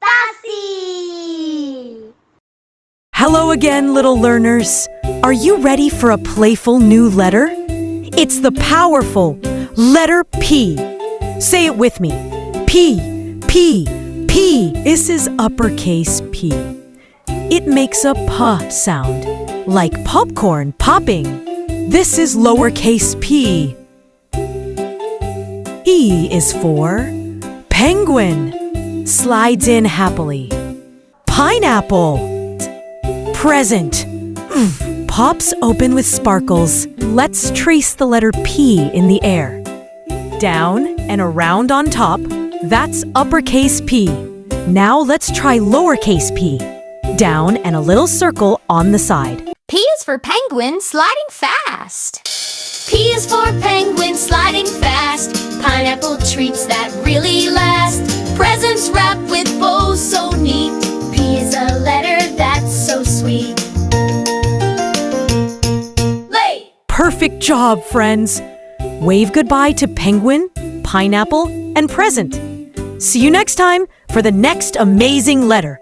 Tasi. Hello again, little learners. Are you ready for a playful new letter? It's the powerful letter P. Say it with me. P, P, P. This is uppercase P. It makes a P sound, like popcorn popping. This is lowercase p. P is for penguin. Slides in happily. Pineapple. Present. Pops open with sparkles. Let's trace the letter P in the air. Down and around on top. That's uppercase P. Now let's try lowercase p. Down and a little circle on the side. P is for penguin sliding fast. P is for penguin sliding fast. Pineapple treats that really last. Presents wrapped with bows so neat. P is a letter that's so sweet. Lay! Perfect job, friends. Wave goodbye to penguin, pineapple, and present. See you next time for the next amazing letter.